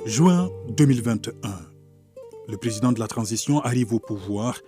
Juin 2021. Le président de la transition arrive au pouvoir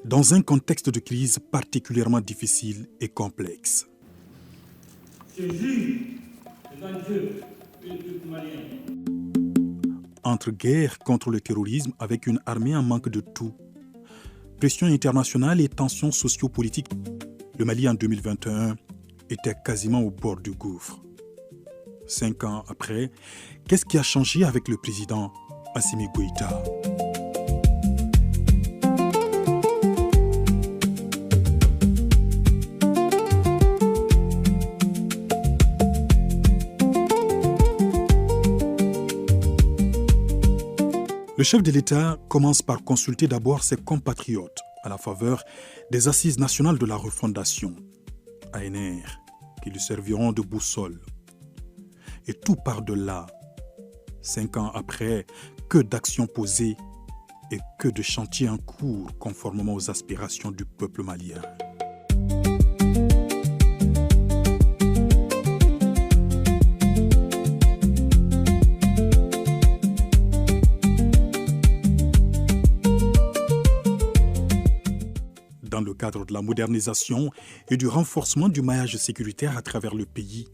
dans un contexte de crise particulièrement difficile et complexe. Je jure devant Dieu et le peuple malien. Entre guerre contre le terrorisme avec une armée en manque de tout, pression internationale et tensions sociopolitiques, le Mali en 2021 était quasiment au bord du gouffre. 5 ans après, qu'est-ce qui a changé avec le président Assimi Goïta ? Le chef de l'État commence par consulter d'abord ses compatriotes à la faveur des Assises nationales de la refondation, ANR, qui lui serviront de boussole. Et tout part de là. 5 ans après, que d'actions posées et que de chantiers en cours conformément aux aspirations du peuple malien. Dans le cadre de la modernisation et du renforcement du maillage sécuritaire à travers le pays,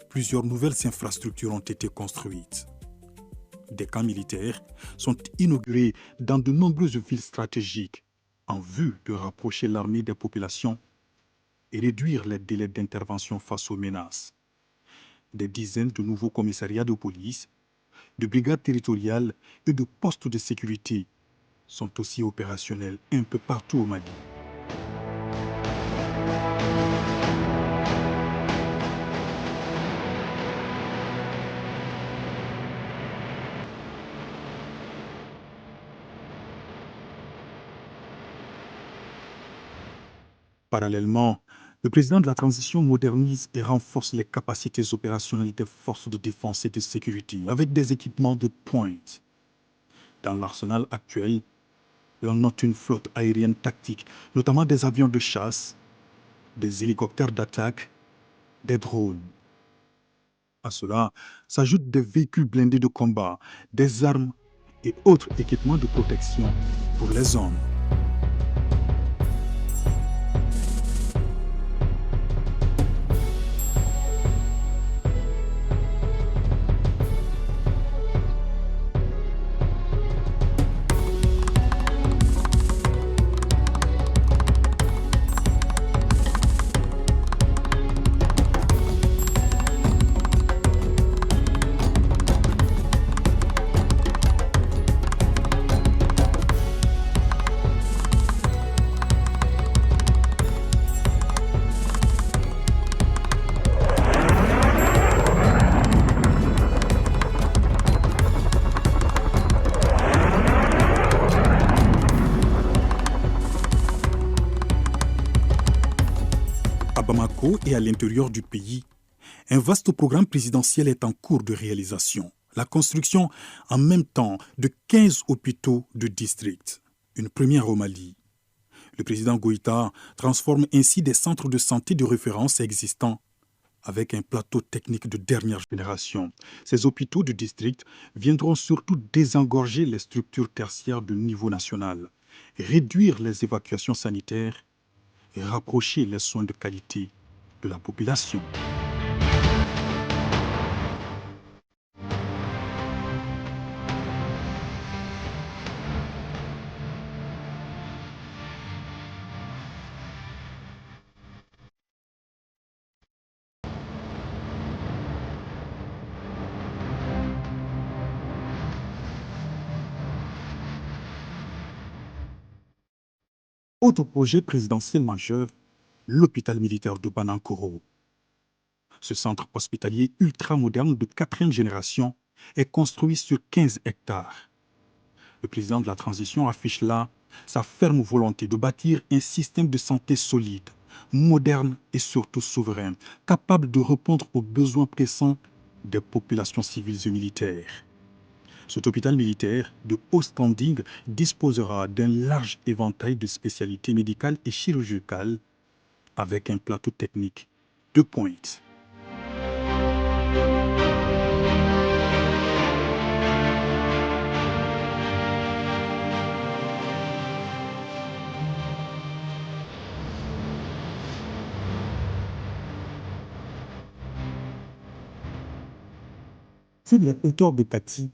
plusieurs nouvelles infrastructures ont été construites. Des camps militaires sont inaugurés dans de nombreuses villes stratégiques en vue de rapprocher l'armée des populations et réduire les délais d'intervention face aux menaces. Des dizaines de nouveaux commissariats de police, de brigades territoriales et de postes de sécurité sont aussi opérationnels un peu partout au Mali. Parallèlement, le président de la transition modernise et renforce les capacités opérationnelles des forces de défense et de sécurité avec des équipements de pointe. Dans l'arsenal actuel, on note une flotte aérienne tactique, notamment des avions de chasse, des hélicoptères d'attaque, des drones. À cela s'ajoutent des véhicules blindés de combat, des armes et autres équipements de protection pour les hommes. À Bamako et à l'intérieur du pays, un vaste programme présidentiel est en cours de réalisation. La construction en même temps de 15 hôpitaux de district, une première au Mali. Le président Goïta transforme ainsi des centres de santé de référence existants avec un plateau technique de dernière génération. Ces hôpitaux de district viendront surtout désengorger les structures tertiaires de niveau national, réduire les évacuations sanitaires et rapprocher les soins de qualité de la population. Autre projet présidentiel majeur, l'hôpital militaire de Banankoro. Ce centre hospitalier ultramoderne de 4e génération est construit sur 15 hectares. Le président de la transition affiche là sa ferme volonté de bâtir un système de santé solide, moderne et surtout souverain, capable de répondre aux besoins pressants des populations civiles et militaires. Cet hôpital militaire de haut standing disposera d'un large éventail de spécialités médicales et chirurgicales avec un plateau technique de pointe. Sur les hauteurs de Tati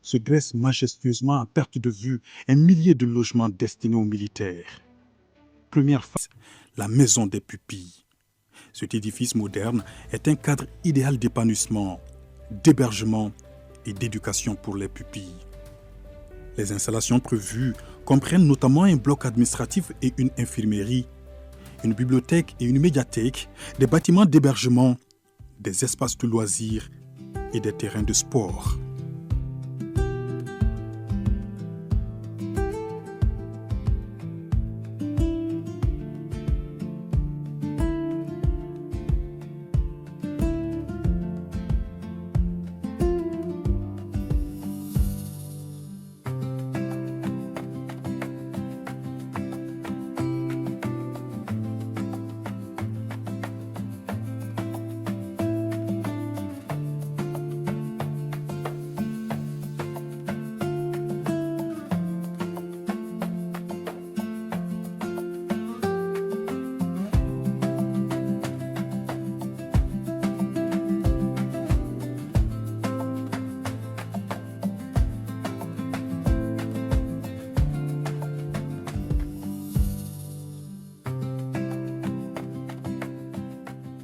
se dresse majestueusement à perte de vue un millier de logements destinés aux militaires. Première phase, la maison des pupilles. Cet édifice moderne est un cadre idéal d'épanouissement, d'hébergement et d'éducation pour les pupilles. Les installations prévues comprennent notamment un bloc administratif et une infirmerie, une bibliothèque et une médiathèque, des bâtiments d'hébergement, des espaces de loisirs et des terrains de sport.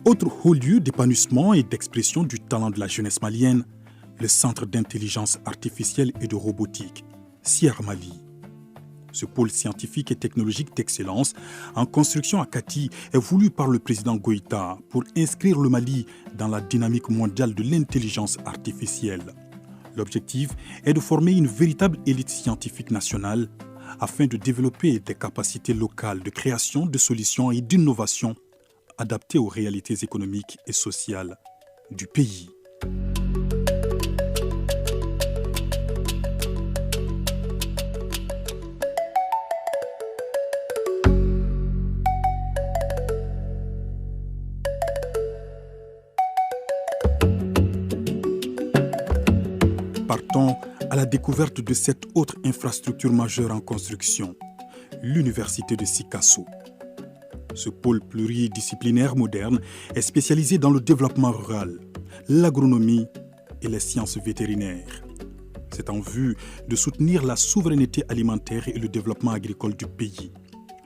Autre haut lieu d'épanouissement et d'expression du talent de la jeunesse malienne, le Centre d'intelligence artificielle et de robotique, CIER Mali. Ce pôle scientifique et technologique d'excellence en construction à Kati est voulu par le président Goïta pour inscrire le Mali dans la dynamique mondiale de l'intelligence artificielle. L'objectif est de former une véritable élite scientifique nationale afin de développer des capacités locales de création de solutions et d'innovation adaptées aux réalités économiques et sociales du pays. Partons à la découverte de cette autre infrastructure majeure en construction, l'Université de Sikasso. Ce pôle pluridisciplinaire moderne est spécialisé dans le développement rural, l'agronomie et les sciences vétérinaires. C'est en vue de soutenir la souveraineté alimentaire et le développement agricole du pays.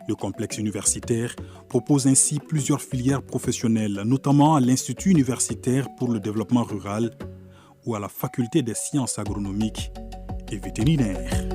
Le complexe universitaire propose ainsi plusieurs filières professionnelles, notamment à l'Institut universitaire pour le développement rural ou à la Faculté des sciences agronomiques et vétérinaires.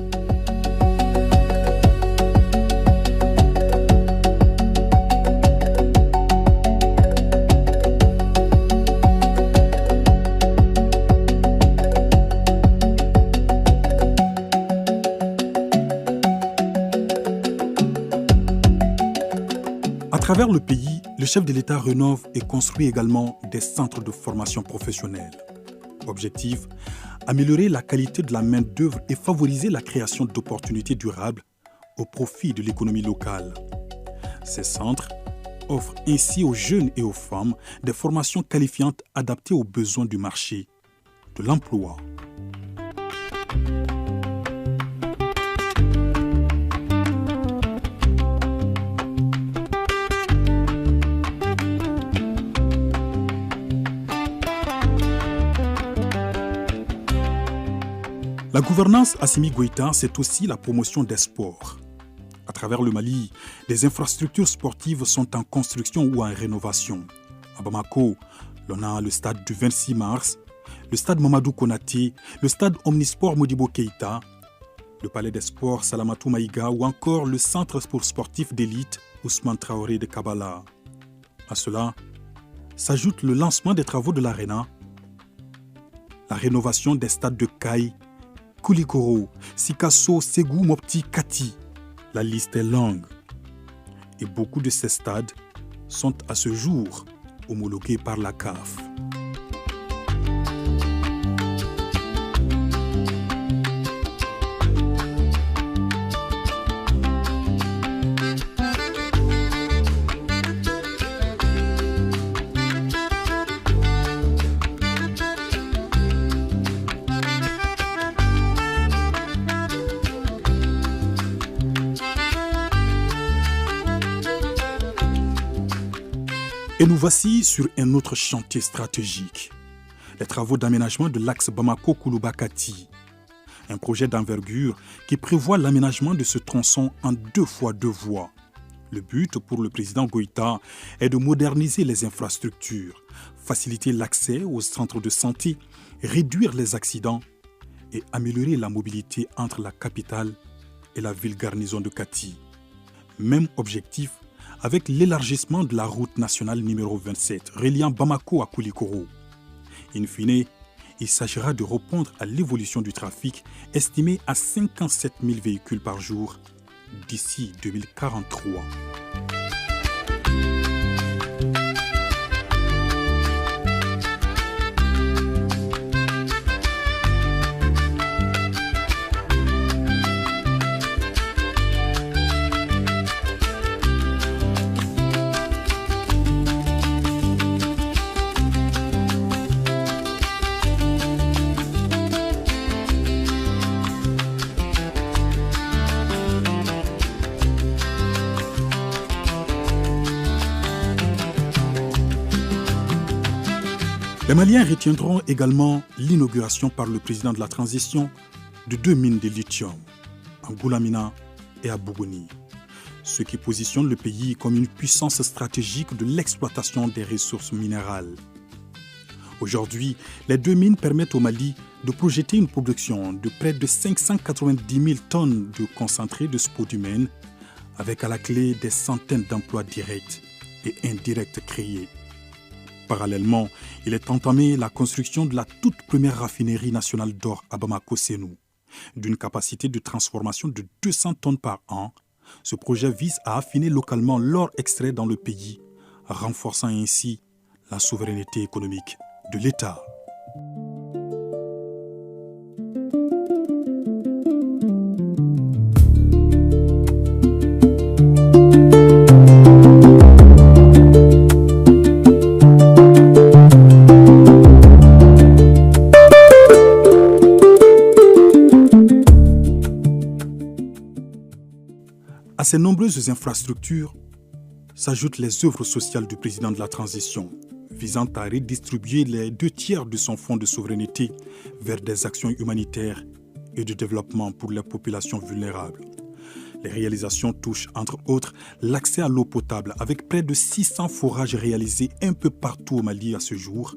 À travers le pays, le chef de l'État rénove et construit également des centres de formation professionnelle. Objectif, améliorer la qualité de la main-d'œuvre et favoriser la création d'opportunités durables au profit de l'économie locale. Ces centres offrent ainsi aux jeunes et aux femmes des formations qualifiantes adaptées aux besoins du marché de l'emploi. La gouvernance Assimi Goïta, c'est aussi la promotion des sports. À travers le Mali, des infrastructures sportives sont en construction ou en rénovation. À Bamako, l'on a le stade du 26 mars, le stade Mamadou Konaté, le stade Omnisport Modibo Keïta, le palais des sports Salamatou Maïga ou encore le centre sportif d'élite Ousmane Traoré de Kabbalah. À cela s'ajoute le lancement des travaux de l'Arena, la rénovation des stades de Kaï, Koulikoro, Sikasso, Ségou, Mopti, Kati. La liste est longue. Et beaucoup de ces stades sont à ce jour homologués par la CAF. Et nous voici sur un autre chantier stratégique, les travaux d'aménagement de l'axe Bamako-Koulouba-Kati. Un projet d'envergure qui prévoit l'aménagement de ce tronçon en 2 fois 2 voies. Le but pour le président Goïta est de moderniser les infrastructures, faciliter l'accès aux centres de santé, réduire les accidents et améliorer la mobilité entre la capitale et la ville garnison de Kati. Même objectif avec l'élargissement de la route nationale numéro 27 reliant Bamako à Koulikoro. In fine, il s'agira de répondre à l'évolution du trafic estimé à 57 000 véhicules par jour d'ici 2043. Les Maliens retiendront également l'inauguration par le président de la transition de 2 mines de lithium, à Goulamina et à Bougouni, ce qui positionne le pays comme une puissance stratégique de l'exploitation des ressources minérales. Aujourd'hui, les 2 mines permettent au Mali de projeter une production de près de 590 000 tonnes de concentré de spodumène, avec à la clé des centaines d'emplois directs et indirects créés. Parallèlement, il est entamé la construction de la toute première raffinerie nationale d'or à Bamako-Sénou. D'une capacité de transformation de 200 tonnes par an, ce projet vise à affiner localement l'or extrait dans le pays, renforçant ainsi la souveraineté économique de l'État. À ces nombreuses infrastructures s'ajoutent les œuvres sociales du président de la transition, visant à redistribuer les 2 tiers de son fonds de souveraineté vers des actions humanitaires et de développement pour les populations vulnérables. Les réalisations touchent entre autres l'accès à l'eau potable avec près de 600 forages réalisés un peu partout au Mali à ce jour,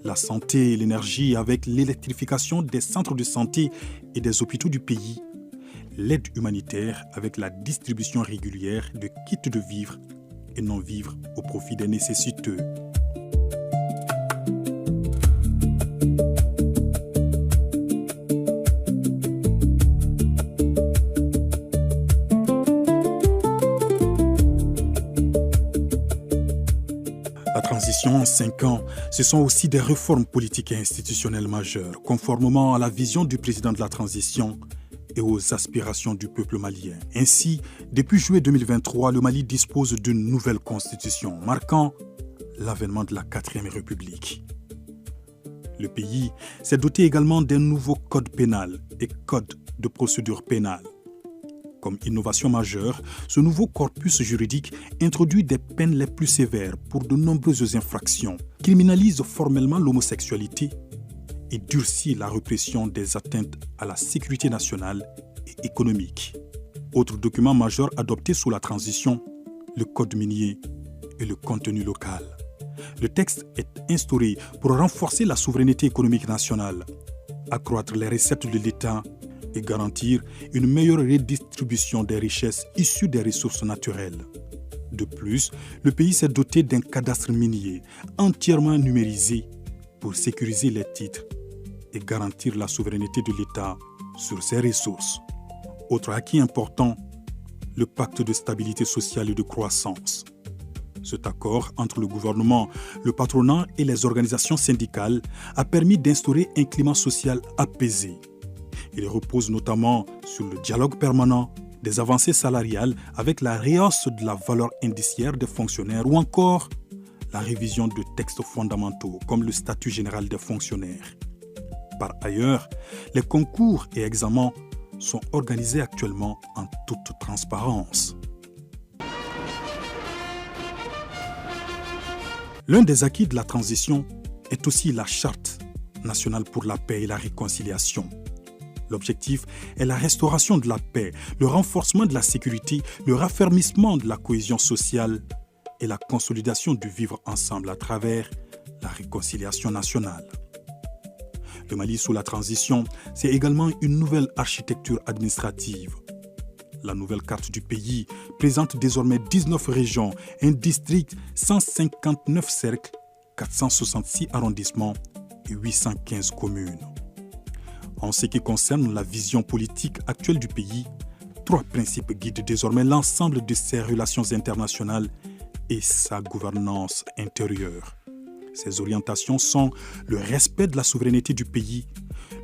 la santé et l'énergie avec l'électrification des centres de santé et des hôpitaux du pays, l'aide humanitaire avec la distribution régulière de kits de vivres et non-vivres au profit des nécessiteux. La transition en 5 ans, ce sont aussi des réformes politiques et institutionnelles majeures, conformément à la vision du président de la transition et aux aspirations du peuple malien. Ainsi, depuis juillet 2023, le Mali dispose d'une nouvelle constitution, marquant l'avènement de la 4e République. Le pays s'est doté également d'un nouveau code pénal et code de procédure pénale. Comme innovation majeure, ce nouveau corpus juridique introduit des peines les plus sévères pour de nombreuses infractions, criminalise formellement l'homosexualité et durcit la répression des atteintes à la sécurité nationale et économique. Autre document majeur adopté sous la transition, le code minier et le contenu local. Le texte est instauré pour renforcer la souveraineté économique nationale, accroître les recettes de l'État et garantir une meilleure redistribution des richesses issues des ressources naturelles. De plus, le pays s'est doté d'un cadastre minier entièrement numérisé pour sécuriser les titres et garantir la souveraineté de l'État sur ses ressources. Autre acquis important, le pacte de stabilité sociale et de croissance. Cet accord entre le gouvernement, le patronat et les organisations syndicales a permis d'instaurer un climat social apaisé. Il repose notamment sur le dialogue permanent, des avancées salariales avec la rehausse de la valeur indiciaire des fonctionnaires ou encore la révision de textes fondamentaux comme le statut général des fonctionnaires. Par ailleurs, les concours et examens sont organisés actuellement en toute transparence. L'un des acquis de la transition est aussi la Charte nationale pour la paix et la réconciliation. L'objectif est la restauration de la paix, le renforcement de la sécurité, le raffermissement de la cohésion sociale et la consolidation du vivre ensemble à travers la réconciliation nationale. Le Mali sous la transition, c'est également une nouvelle architecture administrative. La nouvelle carte du pays présente désormais 19 régions, un district, 159 cercles, 466 arrondissements et 815 communes. En ce qui concerne la vision politique actuelle du pays, 3 principes guident désormais l'ensemble de ses relations internationales et sa gouvernance intérieure. Ces orientations sont le respect de la souveraineté du pays,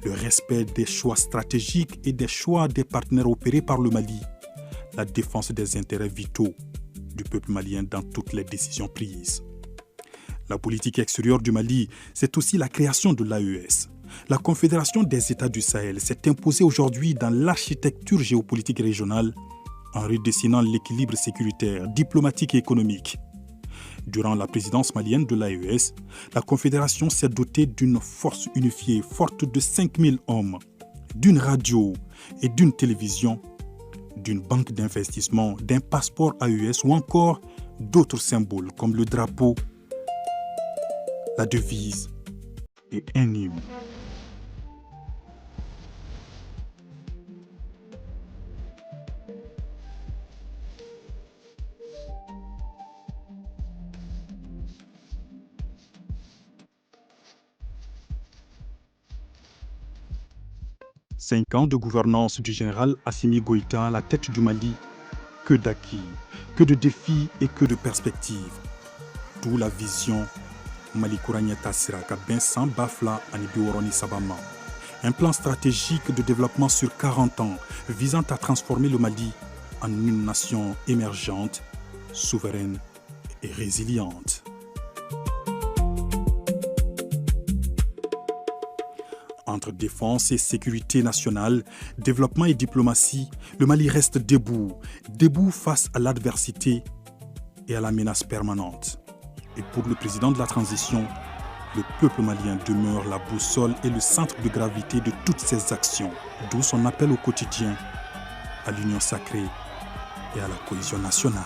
le respect des choix stratégiques et des choix des partenaires opérés par le Mali, la défense des intérêts vitaux du peuple malien dans toutes les décisions prises. La politique extérieure du Mali, c'est aussi la création de l'AES. La Confédération des États du Sahel s'est imposée aujourd'hui dans l'architecture géopolitique régionale en redessinant l'équilibre sécuritaire, diplomatique et économique. Durant la présidence malienne de l'AES, la Confédération s'est dotée d'une force unifiée forte de 5000 hommes, d'une radio et d'une télévision, d'une banque d'investissement, d'un passeport AES ou encore d'autres symboles comme le drapeau, la devise et un hymne. Cinq ans de gouvernance du général Assimi Goïta à la tête du Mali, que d'acquis, que de défis et que de perspectives. D'où la vision Mali Kouranieta Siraka Bensan Bafla Anibiworoni Sabama. Un plan stratégique de développement sur 40 ans visant à transformer le Mali en une nation émergente, souveraine et résiliente. Entre défense et sécurité nationale, développement et diplomatie, le Mali reste debout face à l'adversité et à la menace permanente. Et pour le président de la transition, le peuple malien demeure la boussole et le centre de gravité de toutes ses actions, d'où son appel au quotidien à l'union sacrée et à la cohésion nationale.